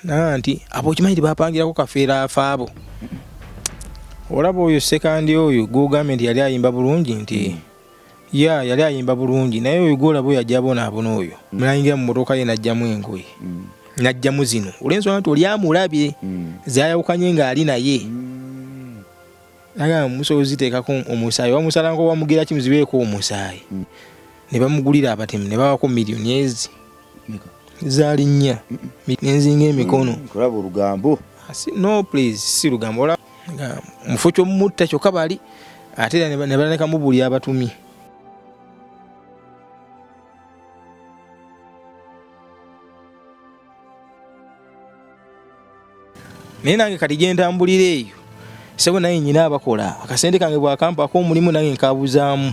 nanti abo kimanyi bapangirako kafeera afaabo olaba oyo sekandi oyo government yali ayimba bulungi nti yali ayimba bulungi naye oyo golaba oyo ajja abonaabona oyo mulayingira mu motoka ye najjamu engoye najjamu zino olw'ensonga nti oli amulabye zayawukanye ng'ali naye naga musozi teekako omusaayi wamusalanko wamugira kimuzibeeko omusaayi ne bamugulira abatemu ne bawako miliyoni ezi zaali nnya nenzinga emikono kulaba olugambo no please si lugambo mufu kyomutta kyokka bali ate era ne balekamu buli abatumye naye nange kati gyentambulira eyo sebo naye nyina abakola akasente kange bwakampako omulimu nange nkabuzaamu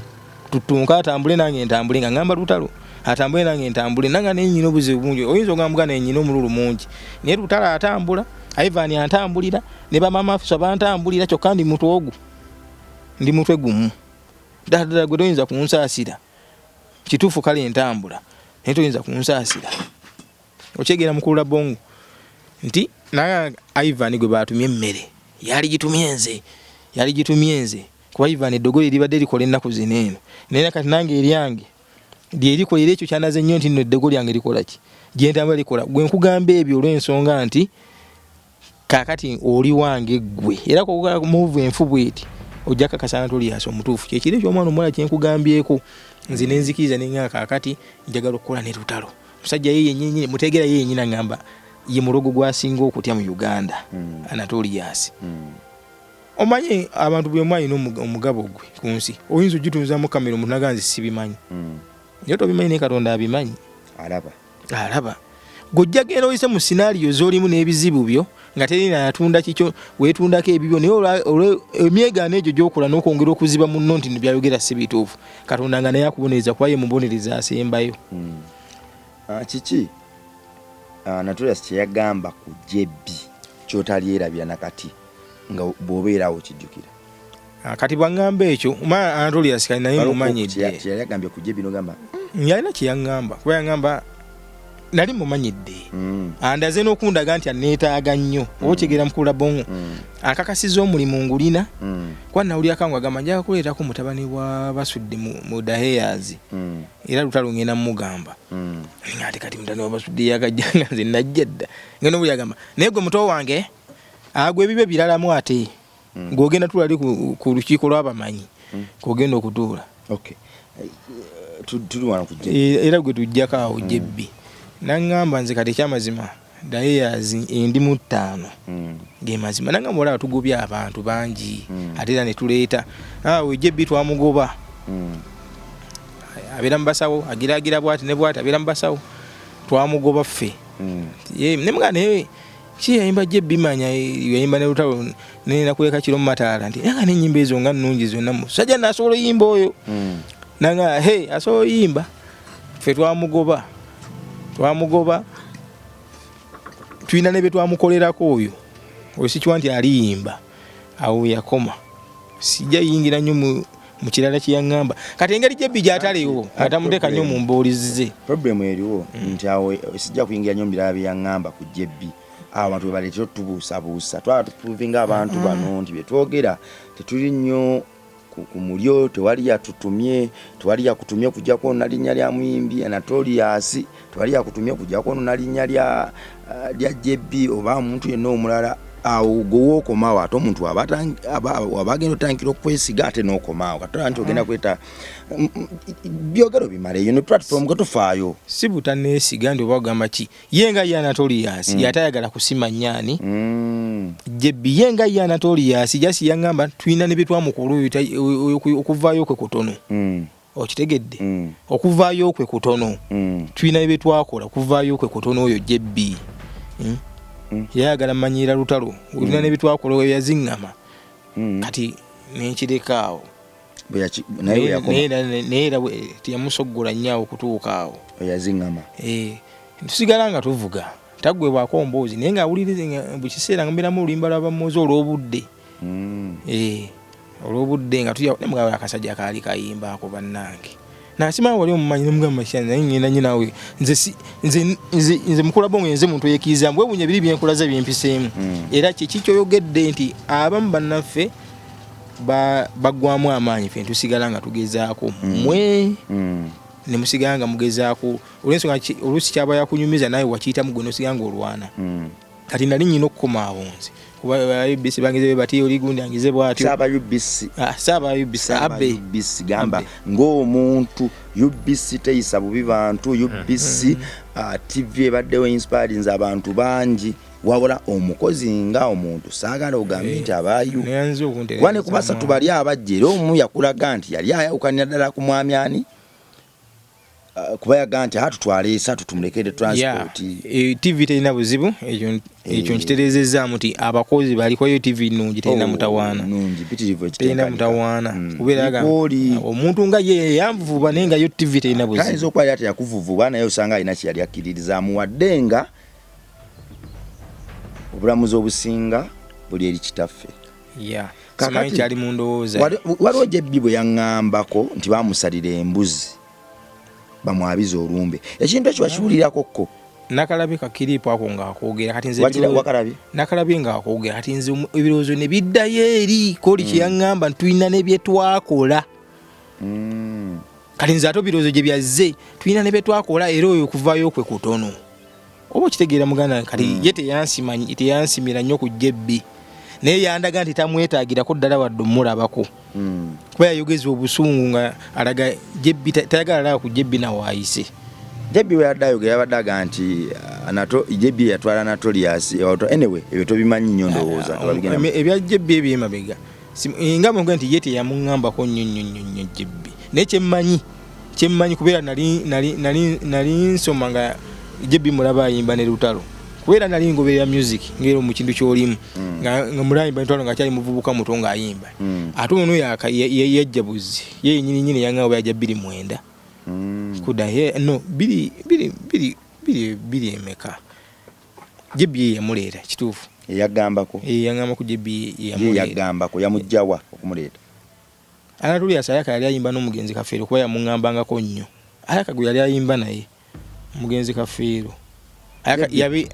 tutunka atambule nange ntambule nga ngamba lutalo atambule nange ntambule nanga naye nyina obuzibu bungi oyinza ogamba naye nyina omululu mungi naye lutalo atambula Ivan antambulira ne bamama afisa bantambulira kyokka ndi mutwe ogu ndi mutwe gumu ddala gwe toyinza kunsaasira kituufu kale ntambula naye toyinza kunsaasira okyegera mukulula bongo nti naye Ivan gwe batumye emmere yali gitumye nze kuba Ivan eddogoyi libadde likola ennaku zino eno naye kati nange eryange lyerikolera ekyo kyanaze nnyo nti nno eddogo lyange likola ki gyentambula likola gwe nkugamba ebyo olw'ensonga nti kakati oli wange gwe era ko move enfu bweti ojja kakasana Tolias omutuufu kyekiri ky'omwana omuwala kyenkugambyeko nze nenzikiriza nenga kakati njagala okukola ne lutalo musajja yeye yennyini mutegera yeye yennyina ngamba ye mulogo gwasinga okutya mu Uganda Anatolias omanyi abantu bwe mwayi omugabo gwe ku nsi oyinza ogitunzamu kamera omuntu naganzi sibimanyi naye tobimanyi ne Katonda abimanyi alaba gojja genda oyise mu scenario zolimu n'ebizibu byo nga terina yatunda kikyo weetundako ebibyo naye emyega n'egyo gy'okola n'okwongera okuziba munno nti byayogera si bituufu Katonda nga naye akubonereza kuba ye mubonereza asembayo kiki Anatolias kye yagamba ku jebbi kyotalyerabya nakati nga bw'obeerawo kijjukira kati bwangamba ekyo Anatolias kali naye mumanyidde kye yagambye ku jebbi n'ogamba yalina kye yangamba kuba yangamba nali mumanyidde andaze n'okundaga nti aneetaaga nnyo oba okyegera mukula bongo akakasiza omulimu ngulina kuba nawulira kangu agamba njaga kuleetako mutabani bwa basudde mu Daheyazi era lutalo ngenda mugamba ate kati mutani wa basudde yakajjanga nze najja dda ngenda obuli agamba naye gwe muto wange agwe ebibe biralamu ate ng'ogenda tulali ku lukiiko lw'abamanyi k'ogenda okutuula era gwe tujjako awo jebbi nangamba nze kati ekyamazima Daheyazi endi mu 5 ge mazima nangamba olaba tugobya abantu bangi ate era ne tuleeta awo jebbi twamugoba abeera mu basawo agiragira bwati ne bwati abeera mu basawo twamugoba ffe nemuga naye ki yayimba jebbi manya yayimba ne lutalo nenakuleka kiro mu mataala nti nanga n'ennyimba ezo nga nnungi zonna musajja nasobola oyimba oyo nanga asobola oyimba ffe twamugoba tulina ne bye twamukolerako oyo sikiwa nti aliyimba awo yakoma sijja yingira nnyo mu kirala kye yaŋŋamba kati engeri jebbi gy'atalewo atamuteeka nnyo mu mboolizi ze problemu eriwo nti awo sijja kuyingira nnyo mu birala bye yaŋŋamba ku jebbi awo abantu baleetera otubuusabuusa twala tupuvinga abantu bano nti bye twogera tetuli nnyo ku mulyo tewali yatutumye tewali yakutumye kujjako na linnya lya muyimbi Anatolias tewali yakutumye kujjako na linnya lya jebbi oba muntu yenna omulala awo gwokomawo ate omuntu wabagenda otandikira okwesiga ate n'okomawo katola nti ogenda kweta byogero bimala eyo ne platform gatofaayo si butaneesiga ndi oba ogamba ki ye nga ye Anatolias yatayagala kusima nnyani jebbi ye nga ye Anatolias jasi yaŋŋamba tulina ne bye twamukola okuvaayo kwe kutono okitegedde okuvaayo kwe kutono tulina ne bye twakola okuvaayo kwe kutono oyo jebbi yayagala manyira lutalo ulina ne bitwakola we yaziŋŋama kati nekireka awo naye era tiyamusoggola nnyo awo kutuuka awo yaziŋŋama tusigala nga tuvuga taggwebwako mboozi naye ngaawuliriza buli kiseera nga mbeeramu olulimba lw'abamoozi olw'obudde olw'obudde nga tuya nemugaba akasajja kaali kayimbaako bannange nasima wali omumanyi nomugamba shana ngenda nyina we nze mukula bongo nze muntu yekiza mbwe bunye biri byenkulaza byempisemu era kiki kyoyogedde nti abamu bannaffe bagwamu amaanyi fe ntusigala nga tugezaako mwe ne musiganga mugezaako olwensonga olusi kyaba yakunyumiza naye wakiyita mugono siganga olwana kati nali nyina okukoma abonzi kuba UBC bangeze bati oli gundi angize bwatyo saba UBC abe gamba ng'omuntu UBC teyisa bubi bantu UBC TV ebaddewo inspiring abantu bangi wabula omukozi nga omuntu saagala ogambe nti abayu wane kubasa tubali abajjere omu yakulaga nti yali ayawukanira ddala ku mwami ani kuba yaga nti hatutwale esatu tumulekere transport TV terina buzibu ekyo nkitereezezza muti abakozi balikoyo TV nungi terina mutawaana nungi pitirivu terina mutawaana kubeera omuntu nga ye yanvuba nenga yo TV terina buzibu kaizo kwa yate yakuvuvuba naye osanga alina kyali akkiririzamu waddenga obulamuzi obusinga buli eri kitaffe simanyi kyali mu ndowooza waliwo JB bwe yaŋŋambako nti bamusalira embuzi bamwabiza olumbe ekintu ekyo bakiwulirako ko nakalabye kakiripo ako ng'akoogera kati nze nakalabye ng'akoogera kati nze ebirowoozo ne biddayo eri kooli kye yaŋŋamba tulina ne bye twakola kati nze ate ebirowoozo gye byazze tulina ne bye twakola era oyo okuvaayo kwe kutono oba okitegeera muganda kati ye teyansimira nnyo ku JB naye yandaga nti tamwetaagirako ddala wadde omulabako kuba yayogeza obusungu nga alaga JB tayagala alaba ku JB nawaayise JB we yadde ayogera yabadde aga nti JB yatwala Anatolius anyway ebyo tobimanyi nnyo ndowooza ebya JB ebyemabega nga mugamba nti ye teyamuŋŋambako nnyo JB naye kyemmanyi kubeera nali nsoma nga JB mulaba ayimba ne lutalo kubeera nali ngoberera music ngero mu kintu kyolimu nga mulayimba ntwalo nga kyali muvubuka muto nga ayimba ate ono yajja buzi ye nyini yanga bya 29 kuda ye no bili emeka JB yamuleeta kituufu yagambako ku JB yagambako yamujjawa okumuleeta Anatolius ayaka yali ayimba n'omugenzi Kafeero kuba yamuŋŋambangako nnyo ayaka gwe yali ayimba naye mugenzi Kafeero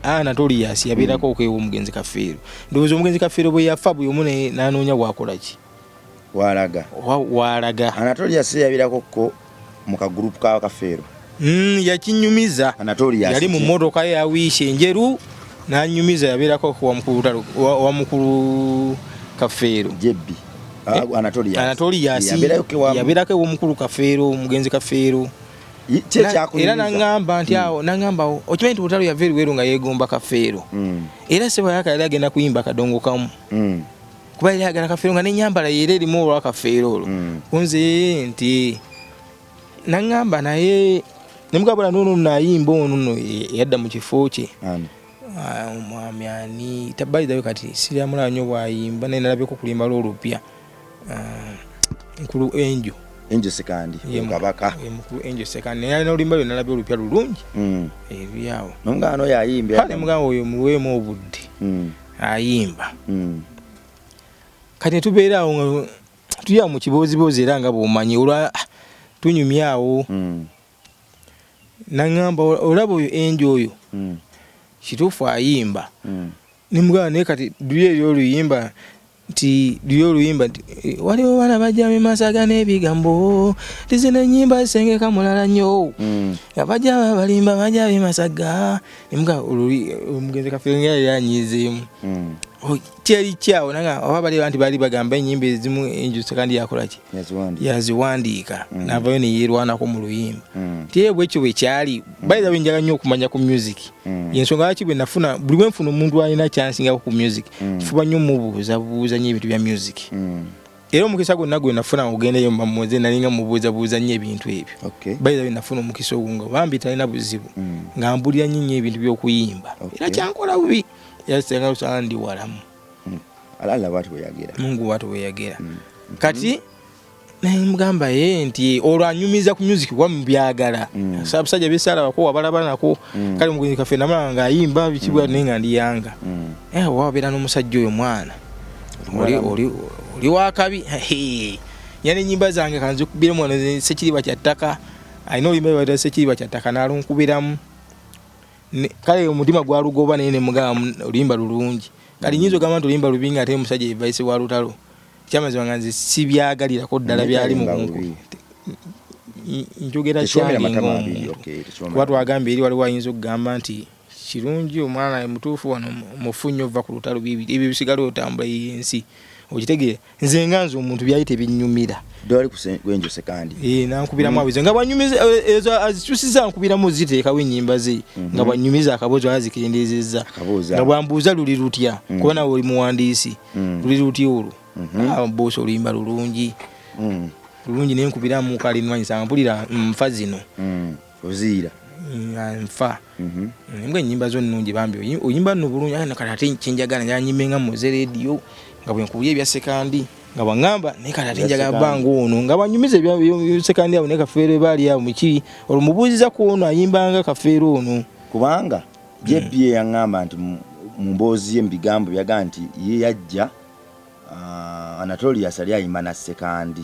Anatolius yabeerako okwewa omugenzi Kafeero ndowooza omugenzi Kafeero bwe yafa bwe omu n'anoonya bwakola ki walaga Anatolius yabeerako ko mu kagurupu ka Kafeero yakinyumiza yali mu mmotoka yawiishe enjeru n'anyumiza yabeerako wa mukulu Kafeero JB Anatolius yabeerako ew'omukulu Kafeero omugenzi Kafeero era nangamba nti awo nangamba okimanyi nti Butalo yava eruweero nga yeegomba Kafeero era sebo yaka yali agenda kuyimba kadongo kamu kuba yali agala Kafeero nga n'ennyambala yeera erimu olwa Kafeero olwo kunze nti nangamba naye nemugabula n'ono nayimba ono yadda mu kifo kye omwami ani tabbalizayo kati siryamulaba nnyo bwayimba naye nalabyeko kulimba lwolupya nkulu Enjo Sekandi kabaka mukulu Enjo Sekandi naye n'olimba byo nalabye olupya lulungi ebyawo nomugano yayimba kale mugano oyo muweemu obudde ayimba kati tubeera awo nga tuya mu kiboozibozi era nga bw'omanyi olwa tunyumyawo nangamba olaba oyo Enjo oyo kituufu ayimba nimugano naye kati duye eri oluyimba nti waliwo bana bajja Masaga n'ebigambo tizina ennyimba zisengeka mulala nnyo nga bajja balimba bajja Masaga nimuga omugenzi Kafeero yali yanyizeemu kyali kyawo nanga oba bali nti bali bagamba ennyimba ezimu Enjo Sekandi yakola ki yaziwandiika navayo neyeerwanako mu luyimba tiye bwekyo bwe kyali bayiza bwenjaga nnyo okumanya ku music yensonga lwaki bwe nafuna buli bwe nfuna omuntu alina kyansingako ku music kifuba nnyo mubuuzabuuza nnyo ebintu bya music era omukisa gwonna gwe nafuna ogendeyo mbamuze nalinga mubuuzabuuza nnyo ebintu ebyo bayiza bwe nafuna omukisa ogwo nga bambi talina buzibu nga mbulira nnyo ebintu by'okuyimba era kyankola bubi yasenga usanga ndi walamu alala watu bweyagera Mungu watu bweyagera kati nemugamba ye nti olwanyumiza ku music kwa mbyagala sabusajja bisala bako wabalaba nako kale mugenzi Kafeero namanga ayimba bikibwa nenga ndiyanga wabera n'omusajja oyo mwana oli wakabi yani nyimba zange kanze kubira mwana sekiri bakyattaka alina oluyimba lwe Ssekiriba Kyattaka n'alunkubiramu kale omutima gwalugoba naye ne mugamba oluyimba lulungi kali nyinza ogamba nti oluyimba lubi ng'ate omusajja ye vice wa Lutalo kyamazima nga nze si byagalirako ddala byali mu njogera kyange ng'omuntu kuba twagambye eri waliwo ayinza okugamba nti kirungi omwana mutuufu wano mufunyo ova ku lutalo bibiri ebyo bisigala otambula y'ensi okitegeera nze nga nze omuntu byali tebinnyumira doli kwenjo sekandi nankubiramu abize nga bwanyumiza ezo azikyusiza nkubiramu ziteekawo ennyimba ze nga bwanyumiza akabozo azikendezezza nga bwambuuza luli lutya kuba nawe oli muwandiisi luli lutya olwo boosi oluyimba lulungi lulungi naye nkubiramu kalinwanyisa mpulira nfa zino oziira nfa mbwe ennyimba zo nnungi bambi oyimba nno bulungi kati ate kyenjagala njanyimbenga muze rediyo nga bwe nkubye ebya sekandi nga bwangamba naye kati ate njagala bbanga ono nga banyumiza ebya sekandi abo ne Kafeero baali awo muki olumubuuziza ku ono ayimbanga Kafeero ono kubanga JBA yaŋŋamba nti mu mboozi ye mu bigambo byaga nti ye yajja Anatolius ali ayimba na sekandi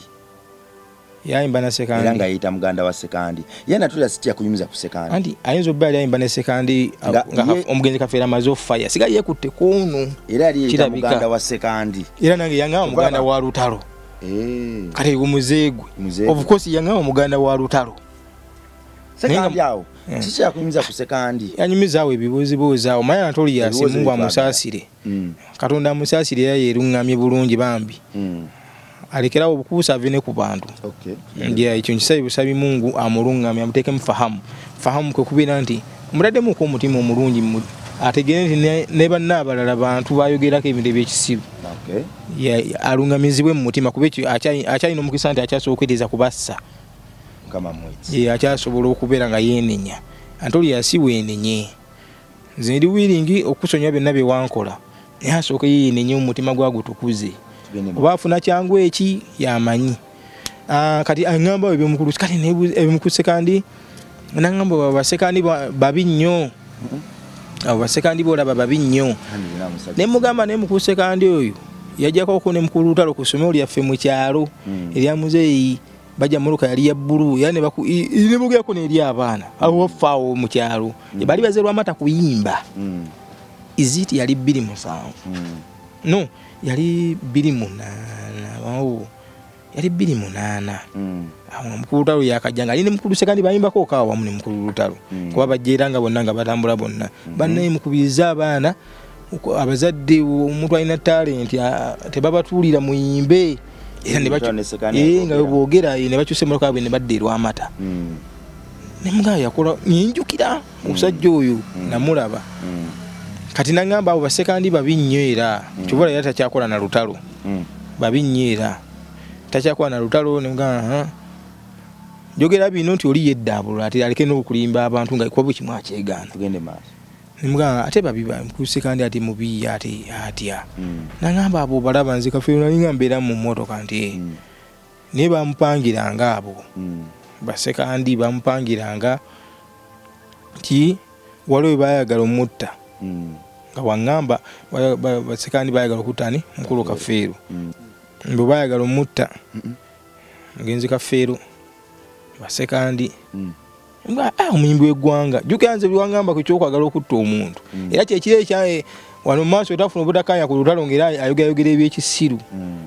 yayimba na sekandi era nga yita muganda wa sekandi ye Anatolius kyakunyumiza ku sekandi anti ayinza obba ali ayimba ne sekandi nga omugenzi Kafeero amaze ofaya sigali yekutte kuno era ali yita muganda wa sekandi era nange yangamba muganda wa Lutalo kale umuzeegwe of course yangamba muganda wa Lutalo sekandi awo kiki yakunyumiza ku sekandi yanyumizaawo ebibuuzibuuzi awo manya Anatolius Mungu amusaasire Katonda amusaasire era yeeruŋŋamye bulungi bambi alekerawo obukuusa ave ne ku bantu ekyo nkisabe busabi Mungu amuluŋŋamye amuteeke fahamu kwe kubeera nti mutaddemu omutima omulungi ategeere nti ne banna abalala bantu bayogerako ebintu ebyekisiru aluŋŋamizibwe mu mutima kuba ekyo akyalina omukisa nti akyasobola kubassa akyasobola okubeera nga yeenenya Anatolius weenenye nze ndi wiringi okusonyiwa byonna bye wankola naye asooka yeenenye omutima gwagutukuze oba afuna kyangu eki yamanyi kati aŋŋamba ebyomukulu kati ebyomukulu sekandi naŋŋamba basekandi babi nnyo abo basekandi boolaba babi nnyo ne mugamba naye mukulu sekandi oyo yajjakoko ne mukulu Lutalo ku ssomero lyaffe mu kyalo erya muzeeyi bajja muluka yali ya bbulu era ne bugirako n'eri abaana abo wafaawo mu kyalo bali bazerwa amata kuyimba iziti yali 27 no yali 28 yali 28 mukulu Lutalo yakajjanga ali ne mukulu sekandi bayimbako okawa wamu ne mukulu Lutalo kuba bajja nga bonna nga batambula bonna bannaye mukubiriza abaana abazadde omuntu alina talenti tebabatuulira muyimbe era nga boogera ne bakyusa emmotoka bwe ne badda erwamata ne mugamba yakola ninjukira omusajja oyo namulaba kati naŋŋamba abo basekandi babi nnyo era kyobala era takyakola na Lutalo babi nnyo era takyakola na Lutalo nemugamba njogera bino nti oli yeddaabulula ate aleke n'okulimba abantu nga kuba bwe kimu akyegaana nemugamba ate babi bamukusekandi ate mubi ate atya naŋŋamba abo balaba nze Kafeero nalinga mbeera mu mmotoka nti naye bamupangiranga abo basekandi bamupangiranga nti waliwo bayagala omutta nga waŋŋamba basekandi bayagala okutani mukulu Kafeero bwe bayagala omutta mugenzi Kafeero basekandi omuyimbi w'eggwanga jjukira nze biwaŋŋamba ku kyokwagala okutta omuntu era kyekiro ekyaye wano mu maaso otafuna obutakanya ku Lutalo ng'era ayogera ebyekisiru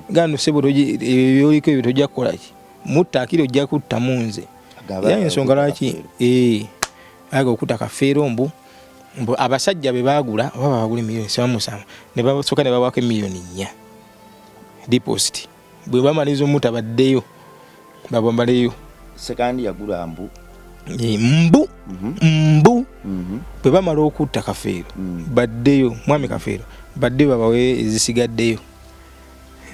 gano ssebo ebyoliko ebyo tojja kukolaki mutta akiri ojja kuttamu nze era ensonga lwaki ayagala okutta Kafeero mbu abasajja be baagula oba bagula emiliyoni 7 ne basooka ne babaako emiliyoni 4 deposit bwe bamaliriza omutta baddeyo babambaleyo sekandi yagula mbu bwe bamala okutta Kafeero baddeyo mwami Kafeero badde babawe ezisigaddeyo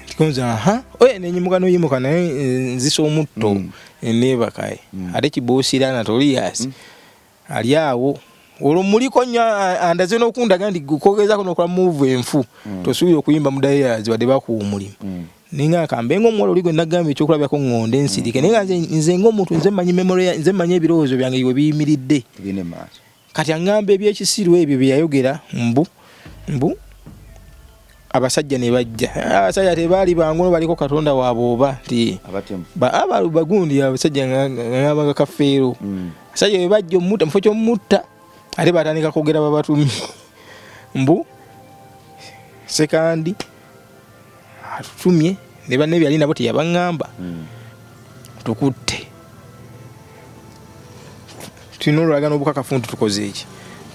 tikonza oye nenyimuka noyimuka naye nzisa omutto neebakaye ate kiboosira Anatolius ali awo olwo muliko nnyo andaze n'okundaga nti gukogezaako n'okola move enfu tosuubira okuyimba mudayazi wadde bakuwa omulimu ninga akambe ng'omuwala oli gwe nagamba ekyokulabyako ŋŋonde ensirike naye nga nze ng'omuntu nze mmanyi memory nze mmanyi ebirowoozo byange iwe biyimiridde kati aŋŋamba ebyekisiru ebyo bye yayogera mbu abasajja ne bajja abasajja tebaali banguno baliko katonda waabwe oba nti abatemu bagundi abasajja ng'abaga kafeero abasajja bwe bajja omutta mufo ky'omutta ate batandika kwogera babatumi mbu sekandi atutumye ne banne byali nabo teyabaŋŋamba tukutte tulina olulagano obukakafu tukoze eki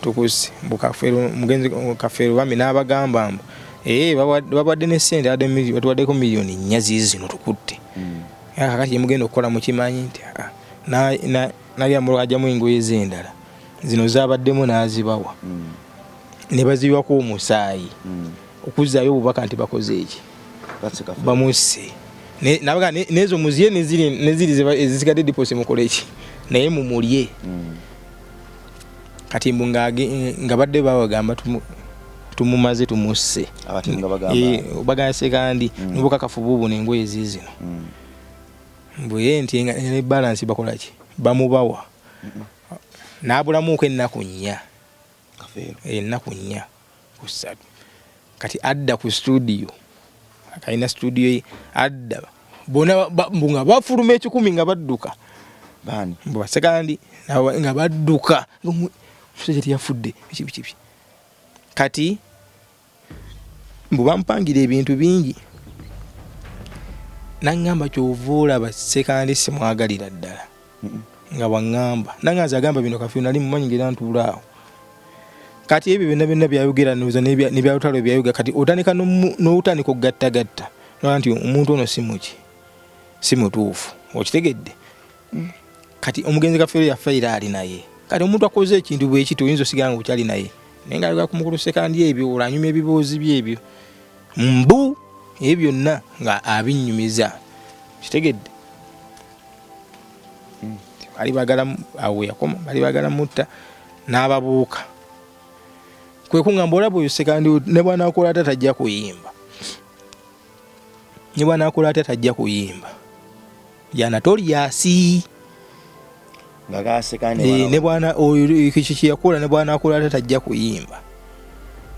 tukuse mbukafeero mugenzi kafeero bami n'abagamba mbu bawadde ne ssente batuwaddeko miliyoni 4 zino tukutte kakati yemugenda okukola mukimanyi nti nali amulo ajjamu engoye z'endala zino zabaddemu n'azibawa ne bazibiwako omusaayi okuzzaayo obubaka nti bakoze eki bamusse nabaga nezo muziye neziri ezisigadde dipose mukole eki naye mumulye kati mbu nga badde babagamba tumumaze tumusse bagamba sekandi nobukakafu bubu n'engoye zizino mbu ye nti ne balance bakola ki bamubawa n'abulamuko ennaku 4 ennaku 4 kusatu kati adda ku studio akaina studio ye adda bona nga bafuluma ekikumi nga badduka bani mbu basekandi nga badduka musajja teyafudde biki kati mbu bampangira ebintu bingi naŋŋamba kyovoola basekandi simwagalira ddala nga waŋŋamba naŋŋaza agamba bino kafiyu nali mumanyi ngera ntuulaawo kati ebyo byonna byayogera ne byalutalo byayogera kati otandika n'otandika okugattagatta nola nti omuntu ono si mutuufu okitegedde kati omugenzi kafiyu yafeera ali naye kati omuntu akoze ekintu bwe kiti oyinza osigala nga okyali naye naye nga ayogera ku mukulu sekandi ebyo olanyuma ebiboozi byebyo mbu ebyo byonna nga abinnyumiza kitegedde bali bagala awo yakoma bali bagala mutta n'ababuuka kwe kuŋŋamba olaba oyo sekandi ne bw'anaakola ate tajja kuyimba Anatoriasi ne bwana oyo kiki yakola ne bw'anaakola ate tajja kuyimba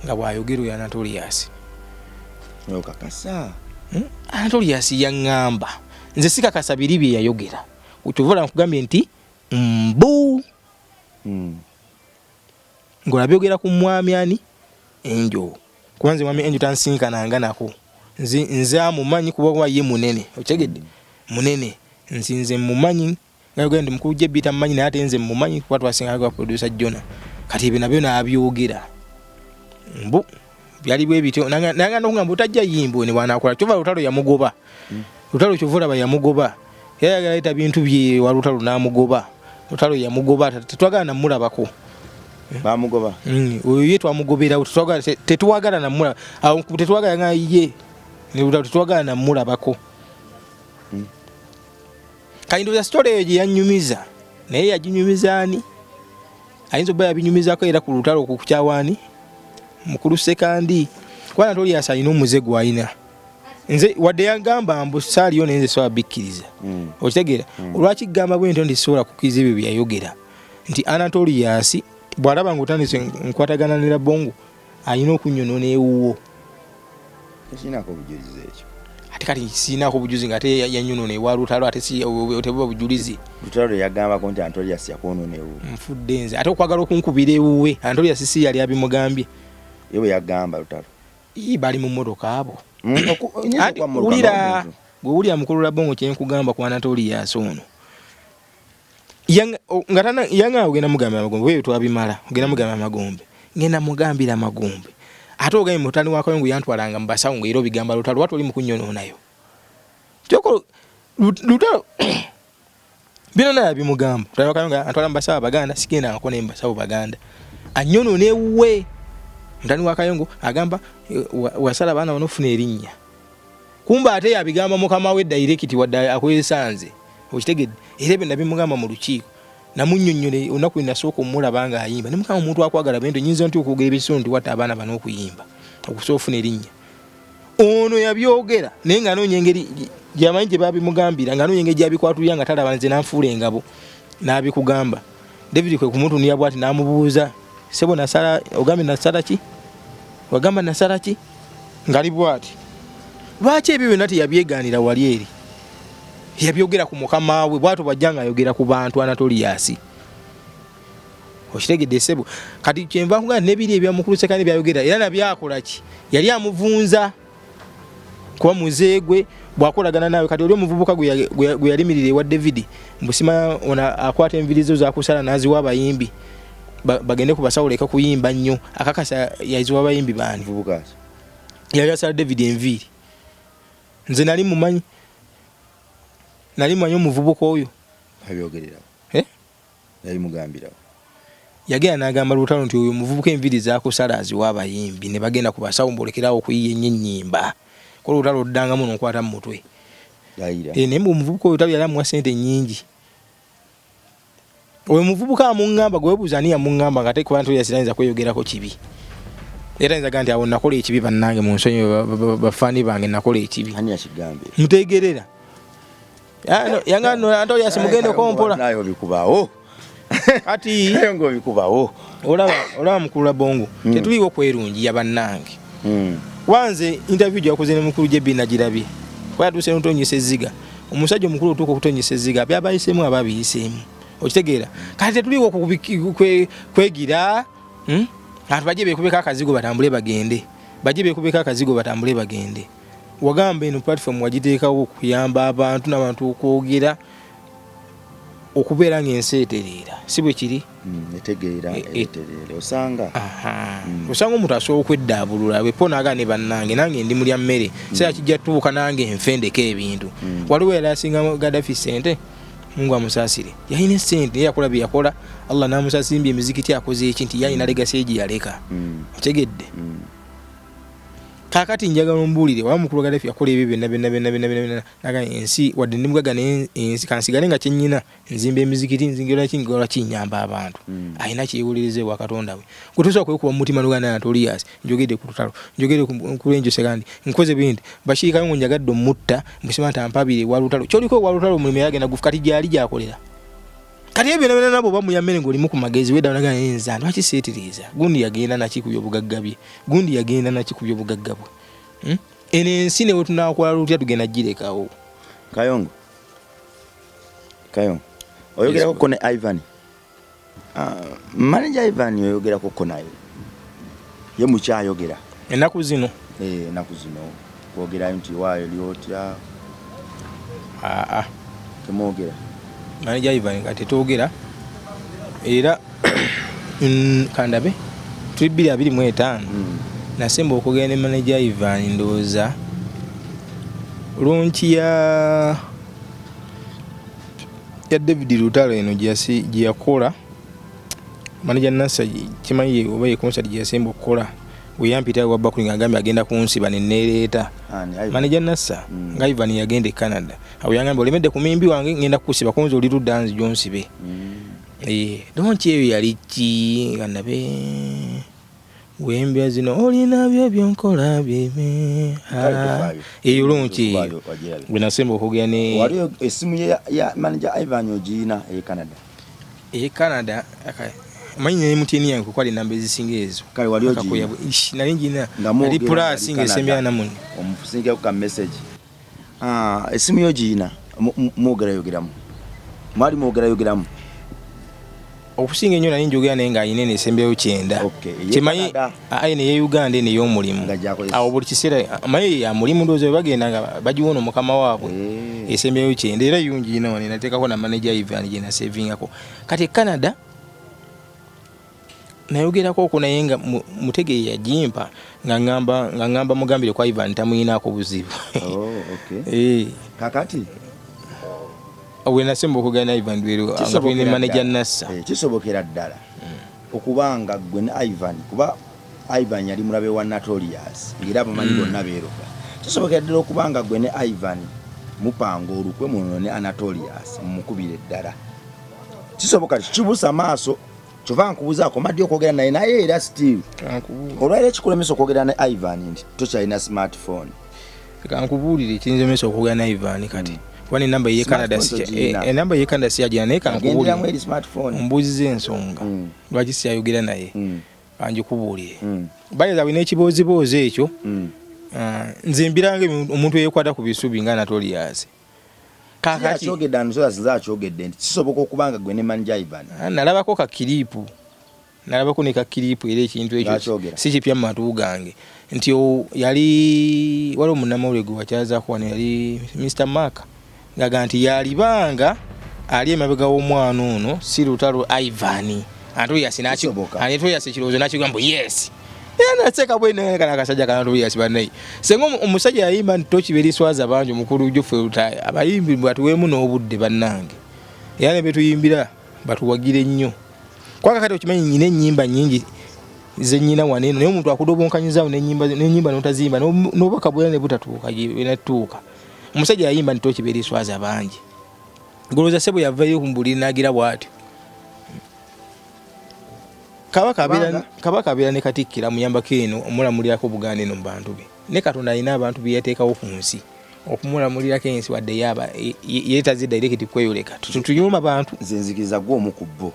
nga bw'ayogera oyo Anatoriasi okakasa Anatoriasi yaŋŋamba nze sikakasa biri bye yayogera ukyovula nkugambye nti mbu ng'olabyogera ku mwami ani Enjo kubanze mwami Enjo tansinkananga nako nze amumanyi kuba ye munene okitegedde munene nsinze mumanyi ngayogera ndi mukulu gye bita mumanyi naye ate nze mumanyi kuba twasinga kwa producer Jona kati ebyo nabyo n'abyogera mbu byali bwe bityo nanga ndokugamba otajja yimbo ne bw'anaakola kyova lutalo yamugoba lutalo kyovula bayamugoba yayagala ayita bintu bye walutalo n'amugoba lutalo yamugoba tetwagala namulabako bamugoba oyo ye twamugobera tetwagala namulaba awo tetwagala nga ye ne lutalo tetwagala namulabako kayindo ya story eyo gye yannyumiza naye yaginyumiza ani ayinza obba yabinyumizako era ku lutalo okukyawaani mukulu sekandi kwana toli asayina omuze gwayina nze wadde yagamba mbu saaliyo naye nze sobola bikkiriza okitegeera olwaki gamba bwe nto ndisobola kukkiriza ebyo byayogera nti Anatoriasi bw'alaba ng'otandise nkwatagana ne Bongo ayina okunnyonoona ewuwo ekinako obujulizi ekyo ate kati siinako obujulizi ng'ate yannyonoona ewa lutalo ate tebuba bujulizi lutalo yagambako nti Anatoriasi yakwonoona ewuwo nfudde nze ate okwagala okunkubira ewuwe Anatoriasi si yali abimugambye ye bwe yagamba lutalo bali mu mmotoka abo wulira mukulu Bongo kyenkugamba ku Anatoriasi ono yanga ogenda mugambira Amagombe weyo twabimala ogenda mugambira Amagombe ngenda mugambira Amagombe ate ogambe mutani wa Kayungu yantwalanga mu basawo ng'era obigamba lutalo watu oli mu kunnyononayo kyoko lutalo bino naye abimugamba mutani wa Kayungu antwala mu basawo Baganda sigenda ngako ne mu basawo Baganda annyonoona ewuwe mutani wa Kayungu agamba wasala abaana bano ofuna erinnya kumba ate yabigamba mukama we direct wadde akwesanze okitegedde era ebyo nabimugamba mu lukiiko namunnyonnyole olunaku linasooka omulaba nga ayimba ne mukama omuntu akwagala bento nyinza nti okwogera ebisono nti watta abaana bano okuyimba okusobola ofuna erinnya ono yabyogera naye nga anoonya engeri gyamanyi gye babimugambira nga anoonya engeri gyabikwatulira nga talaba nze nanfuula engabo n'abikugamba David kwe kumutunira bw'ati n'amubuuza sebo nasala ogambye nasala ki wagamba nasala ki ngali bwati lwaki ebyo byonna teyabyegaanira wali eri yabyogera ku mukama we bwatu bwajjanga ayogera ku bantu Anatolias okitegedde ssebo kati kyenva kuga nebiri ebyamukulusa kandi byayogera era nabyakola ki yali amuvunza kuba muzeegwe bwakolagana nawe kati oli omuvubuka gwe yalimirira ewa David mbusima ona akwata envirizo zakusala naziwa abayimbi bagende ku basawo leka kuyimba nnyo akakasa yaziwa abayimbi bani vubuka yali asala David enviri nze nali mumanyi omuvubuka oyo abyogerera yali mugambira yagenda n'agamba Lutalo nti oyo muvubuka enviri zakusala aziwa abayimbi ne bagenda ku basawo mbolekerawo okuyiya ennyimba ko Lutalo oddangamu n'okwata mu mutwe naye omuvubuka oyo tabi yali amuwa ssente nnyingi oyo muvubuka amuŋŋamba gwe webuuza ani yamuŋŋamba nga ate kuba Anatolias tayinza kweyogerako kibi era ayinza nti awo nakola ekibi bannange mu nsonyi bafaani bange nakola ekibi ani yakigambye mutegerera yangano Anatolias mugende okompola nayo bikubaawo kati ngo bikubaawo olaba mukulu Bongo tetuliwo kwerungiya bannange wanze interview gyakoze ne mukulu Jebi nagirabye kwatuse ntonyesa ezziga omusajja omukulu otuuka okutonyesa ezziga byabayiseemu ababiyiseemu okitegeera kati tetuliwo kwegira abantu bajje beekubeka akazigo batambule bagende wagamba eno platform wagiteekawo okuyamba abantu n'abantu okwogera okubeera ng'ensi etereera si bwe kiri etegeera osanga omuntu asobola okweddaabulula bwepo naaga ne bannange nange ndi mulya mmere seera kijja tubuuka nange enfendeko ebintu waliwo yali asinga Gaddafi ssente Mungu amusaasire yalina essente yakola bye yakola Allah n'amusaasimbye emizikiti akoze eki nti yalina legacy egi yaleka otegedde kakati njagala ombuulire waba mukulu Gaddafi yakola ebyo byonna naga ensi wadde ndi mugaga ensi kansigale nga kyennyina nzimba emizikiti nzingola kinyamba abantu ayina kyewulirize wa Katonda we kutuusa kwekuba mu mutima n'oganda Anatolias njogedde ku Lutalo njogedde ku Lenjo Sekandi nkoze bintu bashiikayo ngo njagadde omutta mbusima ntampabire wa Lutalo kyoliko wa Lutalo mulimu yagenda gufu kati gyali gyakolera kati ebyo byonna nabo bamuyamere ng'olimu ku magezi wedda naga enza lwaki seetereza gundi yagenda nakikubya obugagga bye gundi yagenda nakikubya obugagga bwe eno ensi ne wetunaakola lutya tugenda girekawo Kayongo oyogerako ko ne Ivan manager Ivan oyogerako ko naye ye mukyayogera ennaku zino kwogera nti waayo lyotya temwogera manager Ivan nga tetwogera era kandabe tuli 225 nasemba okugenda ne manager Ivan ndowooza lunchi ya David Lutalo eno gyeyakola manager Nasa kimanyi oba ye concert gyeyasemba okukola weyampita wa Bakuli ngagambye agenda kunsiba nenereeta manager Nasa nga Ivan yagenda e Canada awo yangambye olemedde ku mimbi wange ngenda kukusiba konzi oli luddanzi gyonsibe lunchi eyo yali ki kandabe wembya zino olina byo byonkola byeme eyo lunchi gwe nasemba okugenda ne waliyo esimu ya manager Ivan ogiina e Canada manyi ne mutini yange kukwali namba ezisinga ezo kale waliyo nali njina nali plus ng'esembya namuno omusinga ku message esimu yo giina mwogeramu mwali mwogeramu okusinga ennyo nali njogera naye ng'ayina eno esembyayo 9 kimanyi ayina ey'Uganda eno ey'omulimu awo buli kiseera amanyi ya mulimu ndowooza bagenda nga bagiwona omukama waabwe esembyayo 9 era yungi ino nateekako na manager Ivan gye nasevingako kati Canada nayogerako okwo naye nga mutege yagimpa nga ngamba mugambire kwa Ivan tamuyinaako buzibu kakati we nasemba okugana Ivan Dwero nga tulina manager Nasa kisobokera ddala okubanga gwe ne Ivan kuba Ivan yali mulabe wa Anatolias era bamanyi bonna beeroga kisobokera ddala okubanga gwe ne Ivan mupanga olukwe muno ne Anatolias mukubire ddala kisoboka kibuusa maaso kyova nkubuuzaako maddi okwogera naye era still olwaliro kikulemesa okwogera ne Ivan nti tokyalina smartphone kankubuulire kinzemesa okwogera ne Ivan kati wani namba ye Canada namba ye Canada siyajina naye kankubuulire ombuuziza ensonga lwaki siyayogera naye anjikubuulire bayeza wina ekiboozibozi ekyo nze mbirange omuntu yekwata ku bisubi nga Anatolius kakati kyogedde ansoza sinza kyogedde nti kisoboka okubanga gwe ne manja Ivan nalabako ka kilipu nalabako ne ka kilipu era ekintu ekyo si kipya mu matu gange nti yali wali omunnamawulire gwe wakyazako wano yali Mr. Mark ngaga nti yalibanga ali emabega w'omwana ono si Lutalo Ivan Anatolius Anatolius ekirowoozo nakigamba yes naseka bwene kana akasajja kana Anatolius bannayi senga omusajja yayimba nti tokibeeriswaza bangi omukulu Joffe Lutaya abayimbi batuweemu n'obudde bannange era ne betuyimbira batuwagire nnyo kwaka kati okimanyi nyina ennyimba nnyingi zennyina waneeno naye omuntu akudobonkanyizawo n'ennyimba n'otazimba n'obubaka bwera ne butatuuka gyenatuuka omusajja yayimba nti tokibeeriswaza bangi golooza sebo yavayo kumbuliri n'agira bw'atyo kabaka abeera ne Katikkira muyambako eno omulamulirako Buganda eno mu bantu be ne Katonda alina abantu be yateekawo ku nsi okumulamulirako ensi wadde yaba yeetaze direct kweyoleka tunyuma bantu nze nzikiriza gw'omu ku bo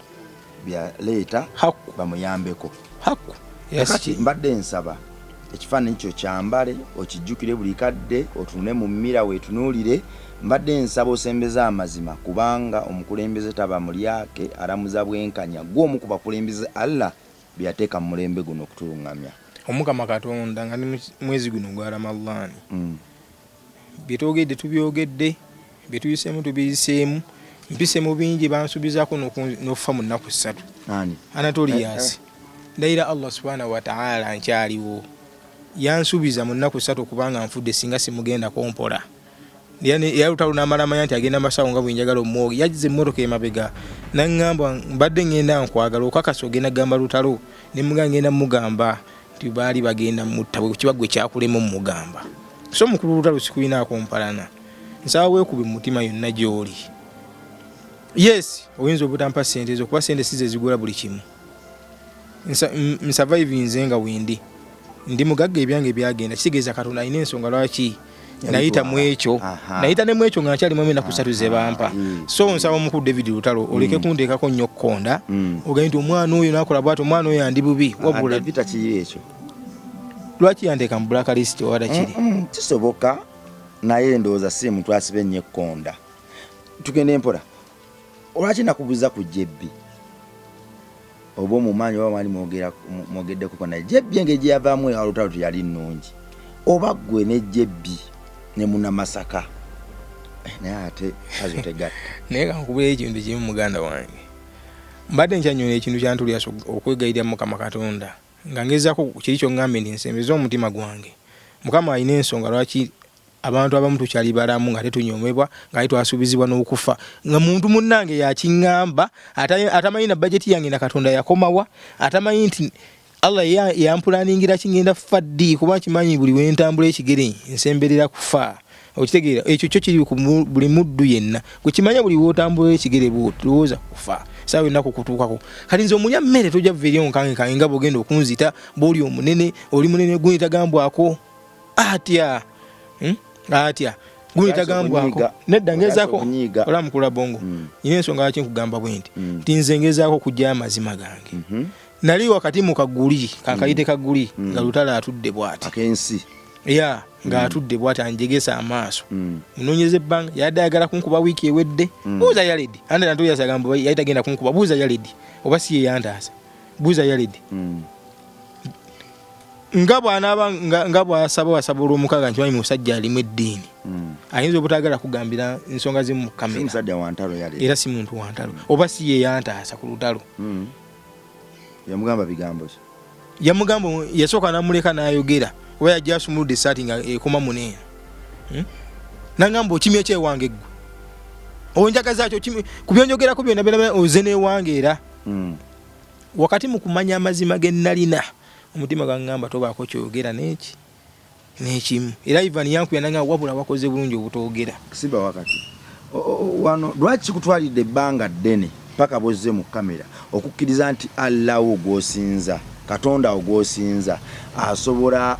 byaleeta bamuyambeko kati mbadde nsaba ekifaananyi kyo kyambale okijjukire buli kadde otunule mu mmira weetunuulire mbadde nsaba osembeza amazima kubanga omukulembeze taba mulyake aramuza bwenkanya gw'omu ku bakulembeze Allah byateeka mu mulembe guno okutuluŋŋamya Omukama Katonda nga ni mwezi guno gwa Ramadhaani byetwogedde tubyogedde byetuyiseemu tubiyiseemu mpise mu bingi bansubizaako n'okufa mu nnaku 3 Anatolius ndayira Allah subhanahu wa ta'ala nkyaliwo yansubiza mu nnaku 3 kubanga nfudde singa simugenda kompola ya Lutalo n'amalamanya nti agenda masawo nga bwenjagala omwogi yagize emmotoka emabega naŋŋamba mbadde ngenda nkwagala okakasa ogenda gamba Lutalo ne muga ngenda mugamba nti baali bagenda mutta bwe kibagwe kyakulema mugamba so mukulu Lutalo sikuyinaako mpalana nsaba weekube mu mutima yonna gy'oli yes oyinza obutampa ssente ezo kuba ssente size zigula buli kimu nsurvivinze nga wendi ndi mugagga ebyange byagenda kitegeeza Katonda alina ensonga lwaki nayita mu ekyo nayita ne mu ekyo nga nkyali mu ennaku 3 ze bampa so nsaba omukulu David Lutalo oleke kunteekako nnyo kkonda ogaye nti omwana oyo nakola bwati omwana oyo andi bubi wabula vita kiri ekyo lwaki yanteeka mu blacklist owada kiri kisoboka naye ndowooza si muntu asibe ennyo ekkonda tugende mpola olwaki nakubuuza ku Jebbi oba omumanyi oba mwali mwogeddeko naye Jebbi engeri gye yavaamu Lutalo teyali nnungi oba ggwe ne Jebbi ne Munnamasaka naye ate azotegatta naye kankubira ekintu kimu muganda wange mbadde nkyanyola ekintu kyantulya okwegayirira Mukama Katonda nga ngezaako kiri kyoŋŋambye ndi nsembeza omutima gwange Mukama alina ensonga lwaki abantu abamu tukyali balamu nga tetunyomebwa nga twasuubizibwa n'okufa nga muntu munnange yakiŋŋamba atamanyi na bajeti yange na Katonda yakomawa atamanyi nti Allah yampulaningira kingenda kufa ddi kuba kimanyi buli wentambula ekigere nsemberera kufa okitegeera ekyo kyo kiri ku buli muddu yenna gwe kimanya buli wotambula ekigere bw'olowooza kufa sawa ennaku kutuukako kati nze omulya mmere tojja kuva eri onkange kange nga bw'ogenda okunzita bw'oli omunene oli munene gwetagambwako atya gwetagambwako nedda ngezaako ola mukula bongo nina ensonga lwaki nkugamba bwe nti nze ngezaako okujja amazima gange nali wakati mu kaguli kankayite kaguli nga Lutalo atudde bw'ati akensi nga atudde bw'ati anjegesa amaaso munoonyeza ebbanga yadde ayagala kunkuba wiiki ewedde buuza Yaledi andi nanto yasagamba yali tagenda kunkuba buuza Yaledi oba si ye yantaasa buuza Yaledi nga bw'asaba wasaba olw'omukaaga nti manyi musajja alimu eddiini ayinza obutagala kugambira ensonga zimu mu kamera era si muntu wa ntalo oba si ye yantaasa ku Lutalo yamugamba bigambo ki yamugamba yasooka namuleka n'ayogera oba yajja asumuludde essaati nga ekoma muneena nangamba okimya ekyewange ggwe onjagaza kyo ku byonjogerako byonna byonna oze n'ewange era wakati mu kumanya amazima ge nalina omutima gangamba tobaako kyogera n'ekimu era Ivan yankuya nangamba wabula wakoze bulungi obutoogera siba wakati wano lwaki kikutwalidde ebbanga ddene paka bozze mu kamera okukkiriza nti Allah ogwosinza Katonda ogwosinza asobola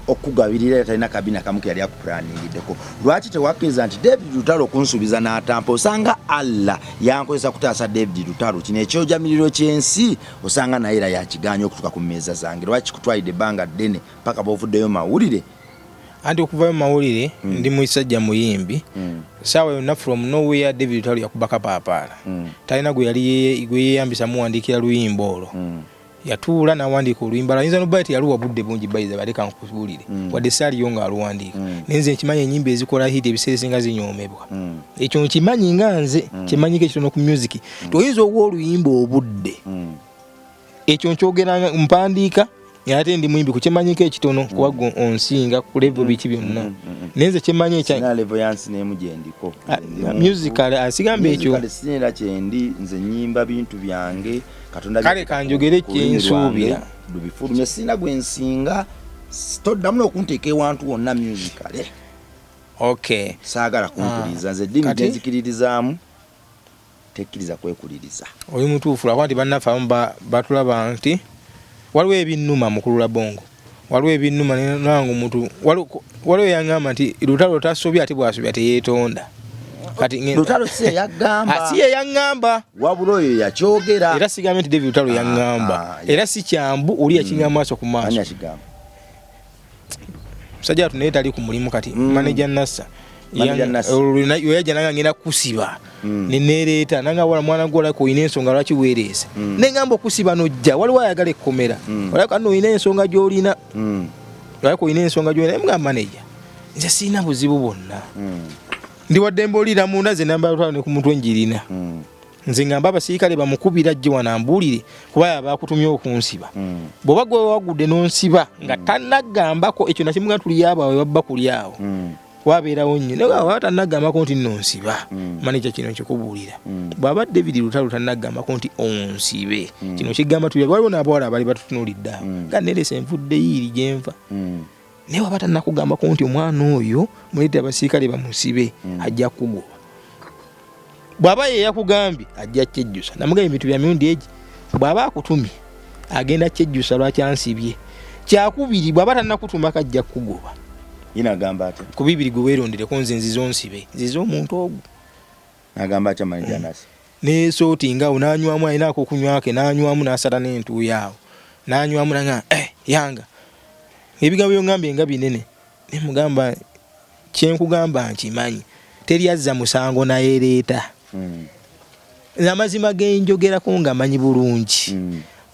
okugabirira talina kabina kamu yali akupulaningideko lwaki tewakkiriza nti David Lutalo okunsuubiza n'atampa osanga Allah yankozesa kutaasa David Lutalo kino ekyojamiriro ky'ensi osanga naye era yakiganya okutuka ku mmeeza zange lwaki kutwalidde ebbanga ddene paka bw'ovuddeyo mawulire anti okuvayo mawulire ndi musajja muyimbi sawa yonna from nowhere David Lutalo yakubaka paapala talina gwe yeyambisa muwandikira luyimba olwo yatuula n'awandiika oluyimba ayinza noba ti yaluwa budde bungi bayiza baleka nkubulire wadde saaliyo nga aluwandiika nenze nkimanyi ennyimba ezikola hit ebiseera esinga zinyoomebwa ekyo nkimanyi nga nze kimanyiko ekitono ku music toyinza okuwa oluyimba obudde ekyo nkyogera mpandiika ate ndi muyimbi kukimanyiko ekitono kuba onsinga ku level biki byonna nenze kimanyi ekya level yansi nemu gyendiko musical asigambe ekyo sinera kyendi nze nyimba bintu byange katonda kale kanjogere kyensuubira dubifulumye sina gwensinga toddamu n'okunteeka ewantu wonna musical okay saagala kunkuliriza nze ddimi gyenzikiririzaamu tekkiriza kwekuliriza oli mutuufu lwakuba nti bannaffe abamu batulaba nti waliwo ebinnuma mu kulula bongo waliwo ebinnuma nange omuntu waliwo yangamba nti Lutalo tasobya ate bwasobya teyeetonda kati Lutalo si yagamba si yangamba wabula oyo yakyogera era sigambe nti David Lutalo yangamba era si kyambu oli yakingamba maaso ku maaso musajja watu naye tali ku mulimu kati manager Nassa yajja nanga ngenda kusiba nenereeta nanga wala mwana gwola ko ine ensonga lwaki weerese nengamba okusiba nojja waliwo ayagala ekkomera wala kano ine ensonga gyolina wala ko ine ensonga gyolina mga manager nze sina buzibu bonna ndi wadde mbolira munda ze namba Lutalo ne ku mutwe njirina nze ngamba abasirikale bamukubira ajje wanambulire kuba yabakutumye okunsiba bwoba gwe wagudde nonsiba nga tanagambako ekyo nakimuga tuli yabo babba kulyawo wabeerawo nnyo naye bwaba tannagambako nti nonsiba manager kino kikubuulira bwaba David Lutalo tannagambako nti onsibe kino kigamba tuli waliwo n'abawala abali batutunuulidde awo nga neresa envudde yiiri gyenva naye bwaba tannakugambako nti omwana oyo muleete abasirikale bamusibe ajja kugoba bwaba ye yakugambye ajja kyejjusa namugamba ebintu bya mirundi egi bwaba akutumye agenda kyejjusa lwakyansibye kyakubiri bwaba tannakutuma kajja kugoba inagamba ate ku bibiri gwe weerondereko nze nzizo nsibe nzizo omuntu ogwo nagamba atya manager Nassa nesooti nga unanywamu ayinaako okunywake nanywamu n'asala n'entuuyaawo nanywamu nanga yanga ebigambo byongambye nga binene ne mugamba kyenkugamba nkimanyi teri azza musango nayereeta amazima genjogerako nga manyi bulungi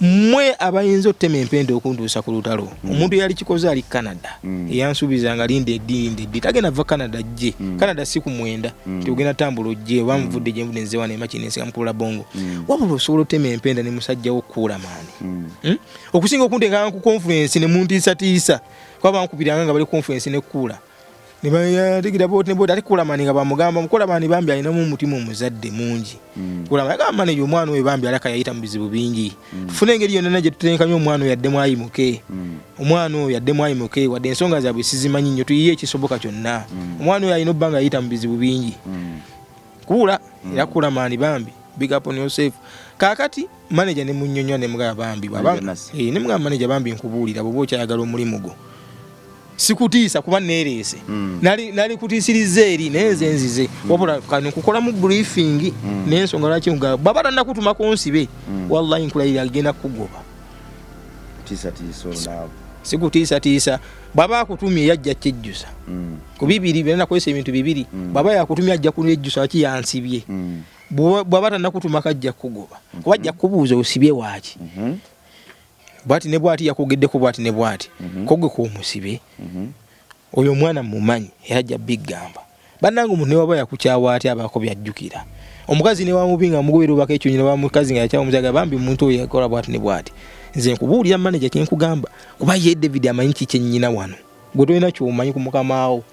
mwe abayinza otema empende okuntuusa ku Lutalo omuntu yali kikoze ali Canada eyansuubiza nga linde eddi tagenda va Canada jje Canada si ku mwenda tiogenda tambula ojje bamuvudde gye nvudde nze wane makinensiga mukula bongo wabula osobola otema empenda ne musajja wo kuula maani okusinga okunteeka ku conference ne muntiisatiisa kuba bankubiranga nga bali conference ne kuula nibayatikira boti ne boti ati kula mani nga bamugamba mukola bani bambi alinamu omutima omuzadde mungi kula mani gamba ne omwana we bambi alaka yayita mu bizibu bingi tufune engeri yonna gye tutenkanya omwana yaddemu ayimuke omwana oyo yaddemu ayimuke wadde ensonga zaabwe sizimanyi nnyo tuyiye ekisoboka kyonna omwana oyo alina obbanga yayita mu bizibu bingi kula era kula mani bambi big up on yourself kakati manager ne munnyonnyola ne mugaba bambi ne mugaba manager bambi nkubuulira bw'oba okyayagala omulimu gwo sikutiisa kuba neerese nali kutiisiriza eri nenze nzize wabula kano kukola mu briefing n'ensonga lwaki nga baba tannakutumako nsibe wallahi nkulayira agenda kugoba sikutiisa baba akutumye yajja kyejjusa ku bibiri birina kwesa ebintu bibiri baba yakutumye ajja kunejjusa waki yansibye bwaba tannakutumako ajja kugoba kuba ajja kubuuza osibye waaki bwati ne bwati yakogeddeko bwati ne bwati kogwe ko musibe oyo omwana mumanyi yajja bigamba bannanga omuntu ne waba yakukyawa ati abako byajjukira omukazi ne wamubinga mugobero baka ekyo nyina bamukazi nga yakyawa muzaga bambi omuntu oyo yakola bwati ne bwati nze nkubuulira manager kyenkugamba kuba ye David amanyi kiki nnyina wano gwe tolina ky'omanyi ku mukamaawo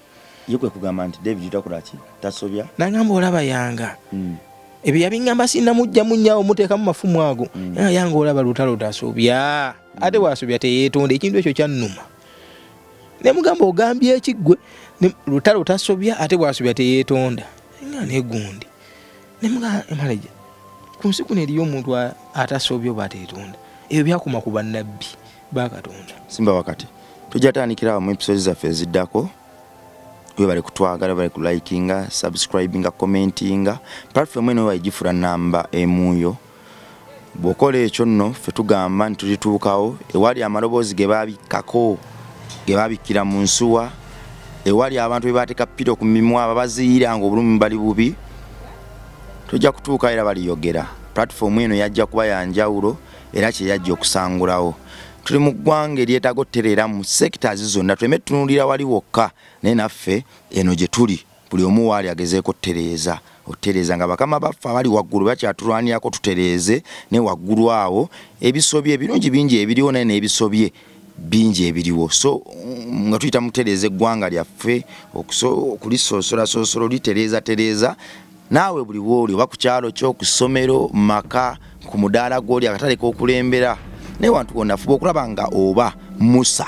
ye kwe kugamba nti David takola ki tasobya nangamba olaba yanga ebyo yabingamba sinnamujja munnyawo muteekamu mafumu ago yanga olaba Lutalo tasobya ate bwasobya teyeetonda ekintu ekyo kyannuma ne mugamba ogambye ekiggwe Lutalo tasobya ate bwasobya teyeetonda nga negundi ne mugamba manager ku nsi kuno eriyo omuntu atasobya oba ateetonda ebyo byakuma ku bannabbi bakatonda simba wakati tujja tandikira mu episodes zaffe eziddako we bali kutwagala bali kulikinga subscribinga commentinga platform eno wayigifura namba emuyo bokola ekyo nno fe tugamba ntulituukawo ewali amaloboozi ge babikira mu nsuwa ewali abantu bebateeka pito ku mimwa ababaziira nga obulumi bali bubi tujja kutuuka era baliyogera. Platform eno yajja kuba yanjawulo era kye yajja okusangulawo. Tuli mu ggwanga eryetaaga okutereera mu sectors zonna tuleme tutunulira wali wokka naye naffe eno gye tuli buli omu waali agezeeko otereeza nga bakama baffe abali waggulu bakyatulwanirako tutereeze ne waggulu awo ebisobye ebirungi bingi ebiriwo naye n'ebisobye bingi ebiriwo. So nga tuyita mutereeza eggwanga lyaffe okulisoosola litereeza naawe buli wooli oba ku kyalo kyo ku ssomero maka ku mudaala gw'oli akatale k'okulembera naye wantu wonna fuba okulaba nga oba musa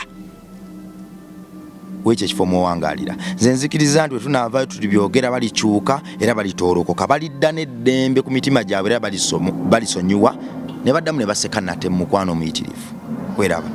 w'ekyo ekifo mw'owangaalira. Nze nzikiriza nti bwe tunaavaayo tulibyogera balikyuka era balitoolokoka balidda n'eddembe ku mitima gyabwe era balisonyiwa ne baddamu ne baseka nate mu mukwano omuyitirivu. Weraba.